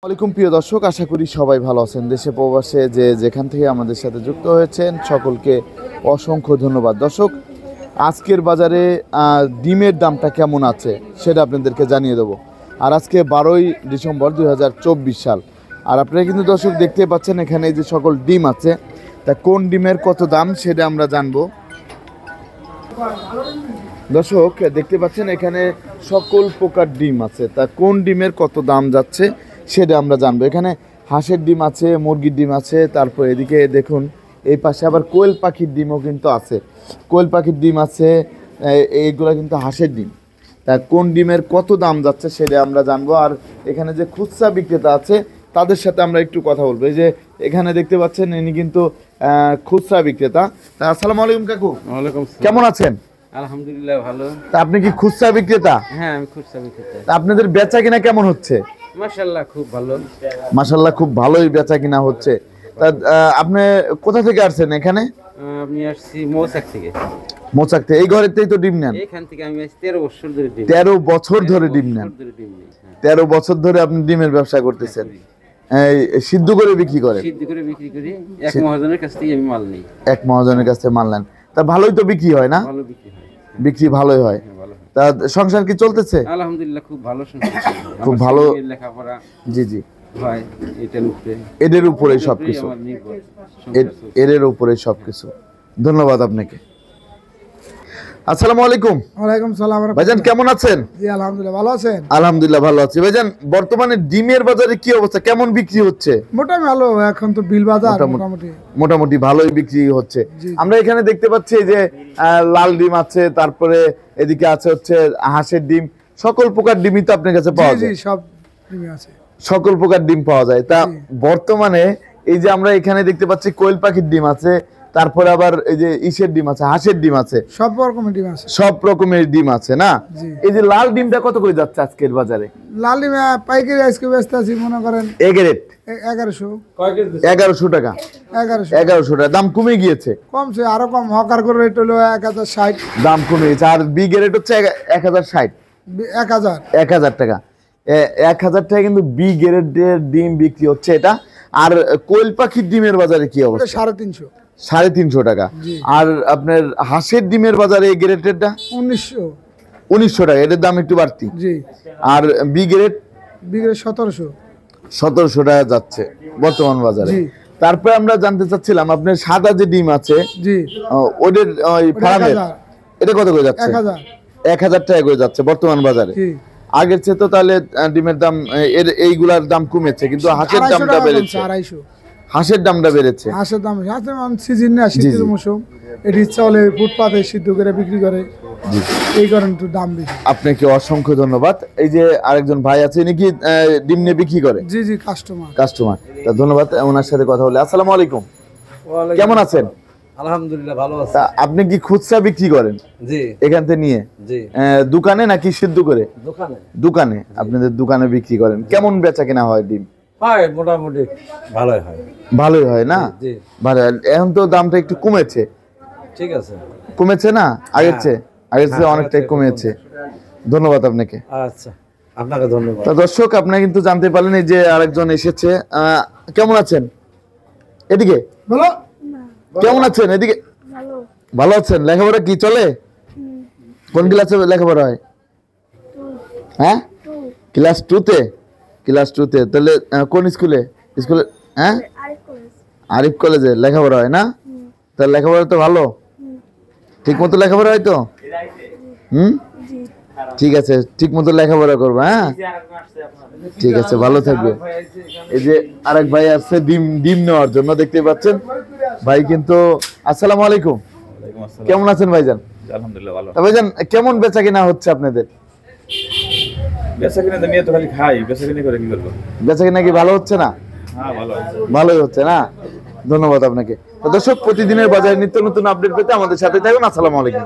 ওয়ালাইকুম প্রিয় দর্শক, আশা করি সবাই ভালো আছেন। দেশে প্রবাসে যে যেখান থেকে আমাদের সাথে যুক্ত হয়েছেন সকলকে অসংখ্য ধন্যবাদ। দর্শক, আজকের বাজারে ডিমের দামটা কেমন আছে সেটা আপনাদেরকে জানিয়ে দেবো। আর আজকে 12ই ডিসেম্বর 2024 সাল। আর আপনারা কিন্তু দর্শক দেখতে পাচ্ছেন এখানে যে সকল ডিম আছে, তা কোন ডিমের কত দাম সেটা আমরা জানবো। দর্শক দেখতে পাচ্ছেন এখানে সকল প্রকার ডিম আছে, তা কোন ডিমের কত দাম যাচ্ছে সেটা আমরা জানবো। এখানে হাঁসের ডিম আছে, মুরগির ডিম আছে, তারপর এদিকে দেখুন এই পাশে আবার কোয়েল পাখির ডিমও কিন্তু আছে। কোয়েল পাখির ডিম আছে, এইগুলো কিন্তু হাঁসের ডিম। তা কোন ডিমের কত দাম যাচ্ছে সেটা আমরা জানবো। আর এখানে যে খুচরা বিক্রেতা আছে তাদের সাথে আমরা একটু কথা বলবো। এই যে এখানে দেখতে পাচ্ছেন ইনি কিন্তু খুচরা বিক্রেতা। তা আসসালামু আলাইকুম কাকু। ওয়ালাইকুম। কেমন আছেন? আলহামদুলিল্লাহ ভালো। তা আপনি কি খুচরা বিক্রেতা? হ্যাঁ, আমি খুচরা বিক্রেতা। তা আপনাদের বেচা কিনা কেমন হচ্ছে? মাশাআল্লাহ খুব ভালো। মাশাআল্লাহ খুব ভালোই বেচা কিনা হচ্ছে। তা আপনি কোথা থেকে আসছেন এখানে? আমি আসছি মৌচাক থেকে। মোচাক থেকে? এই ঘরেতেই তো ডিম নেন? এখান থেকে আমি আসছি 13 বছর ধরে ডিম। 13 বছর ধরে ডিম নেন? 13 বছর ধরে আপনি ডিমের ব্যবসা করতেছেন। এই সিদ্ধ করে বিক্রি করেন? সিদ্ধ করে বিক্রি করি। এক মহাজনের কাছ থেকে আমি মাল নেই। এক মহাজনের কাছে মাল নেন, তা ভালোই তো বিক্রি হয় না? ভালো বিক্রি হয়। বিক্রি ভালোই হয়। তা সংসার কি চলতেছে? আলহামদুলিল্লাহ খুব ভালো সংসার। খুব ভালো। লেখাপড়া জি জি হয় এটার উপরে। এদের উপরেই সবকিছু। এদের উপরেই সবকিছু। ধন্যবাদ আপনাকে। আসসালামু আলাইকুম। ওয়ালাইকুম সালাম। ভাইজান কেমন আছেন? জি আলহামদুলিল্লাহ, ভালো আছেন? আলহামদুলিল্লাহ ভালো আছি। ভাইজান বর্তমানে ডিমের বাজারে কি অবস্থা, কেমন বিক্রি হচ্ছে? মোটামুটি ভালো, এখন তো বিল বাজার মোটামুটি মোটামুটি ভালোই বিক্রি হচ্ছে। আমরা এখানে দেখতে পাচ্ছি যে লাল ডিম আছে, তারপরে এদিকে আছে হচ্ছে হাঁসের ডিম। সকল প্রকার ডিমই তো আপনার কাছে পাওয়া যায়? জি সব ডিমই আছে। সকল প্রকার ডিম পাওয়া যায়। তা বর্তমানে এই যে আমরা এখানে দেখতে পাচ্ছি কোয়েল পাখির ডিম আছে, তারপরে আবার এই যে ইসের ডিম আছে, হাঁসের ডিম আছে, সব রকমের ডিম আছে। সব রকমের ডিম আছে না? এই যে লাল ডিমটা কত করে যাচ্ছে আজকের বাজারে? লাল ডিম পাইকারি আজকে ব্যস্ত আছি, মনে করেন এগ্রেড 1100। 1100 টাকা। 1100 টাকা দাম কমে গিয়েছে? কমছে, আরো কম। হকার করে রেট হলো 1060। দাম কমে গেছে। আর বি গ্রেড হচ্ছে 1060। 1000 টাকা। 1000 টাকা কিন্তু বি গ্রেডের ডিম বিক্রি হচ্ছে এটা। আর কোয়েল পাখির ডিমের বাজারে কি অবস্থা? 350। 350 টাকা। আর আপনার হাঁসের ডিমের বাজারে এই গ্রেডেরটা 1900 টাকা। এটার দাম একটু বাড়তি। জি। আর বি গ্রেড? 1700 টাকা যাচ্ছে বর্তমান বাজারে। তারপরে আমরা জানতে চাচ্ছিলাম আপনার সাদা যে ডিম আছে, জি, ওদের ওই ফার্মের এটা কত করে যাচ্ছে? 1000 টাকা করে যাচ্ছে বর্তমান বাজারে। আগের চেয়ে তো তাহলে ডিমের দাম এইগুলার দাম কমেছে, কিন্তু হাঁসের দামটা বেড়েছে। 250। হাঁসের দামটা বেড়েছে। হাঁসের দাম সিজন না, শীতের মৌসুম, এটি চলে ফুটপাতে সিদ্ধ করে বিক্রি করে, এই কারণে একটু দাম বেশি। আপনাকে অসংখ্য ধন্যবাদ। এই যে আরেকজন ভাই আছে, ইনি কি ডিম নিয়ে বিক্রি করে? জি জি, কাস্টমার। তা ধন্যবাদ ওনার সাথে কথা বলে। আসসালামু আলাইকুম। কেমন আছেন? আলহামদুলিল্লাহ ভালো আছি। তা আপনি কি খুচরা বিক্রি করেন? জি। এখান থেকে নিয়ে? জি। দোকানে নাকি সিদ্ধ করে? দোকানে। দোকানে। আপনাদের দোকানে বিক্রি করেন। কেমন বেচা কেনা হয় ডিম? হয় মোটামুটি ভালোই হয়। ভালোই হয় না? জি। ভালো। এখন তো দামটা একটু কমেছে। ঠিক আছে। কমেছে না আগের চেয়ে? আগের চেয়ে অনেকটাই কমেছে। ধন্যবাদ আপনাকে। আচ্ছা, আপনাকে ধন্যবাদ। তা দর্শক, আপনারা কিন্তু জানতে পারলেন এই যে আরেকজন এসেছে। কেমন আছেন? এদিকে বলো। কেমন আছেন? এদিকে। ভালো আছেন? লেখাপড়া কি চলে? কোন ক্লাসে লেখাপড়া হয়? হ্যাঁ, ক্লাস 2-তে। ক্লাস 2-তে। তাহলে কোন স্কুলে? হ্যাঁ, আরিফ কলেজে লেখাপড়া হয় না? তাহলে লেখাপড়া তো ভালো, ঠিক মতো লেখাপড়া হয় তো? ঠিক আছে, ঠিক মতো লেখাপড়া করবো। হ্যাঁ ঠিক আছে, ভালো থাকবে। এই যে আরেক ভাই আসছে ডিম নেওয়ার জন্য, দেখতে পাচ্ছেন ভাই কিন্তু। আসসালামু আলাইকুম। কেমন আছেন ভাইজান? আলহামদুলিল্লাহ ভালো। ভাইজান কেমন বেচা কিনা হচ্ছে আপনাদের? বেচা কিনা তো নিয়ে তো খালি খাই, বেচা কিনা করে কি করবো? বেচা কিনা কি ভালো হচ্ছে না? হ্যাঁ ভালো আছে। ভালোই হচ্ছে না? ধন্যবাদ আপনাকে। দর্শক, প্রতিদিনের বাজারে নিত্য নতুন আপডেট পেতে আমাদের সাথে থাকুন। আসসালামু আলাইকুম।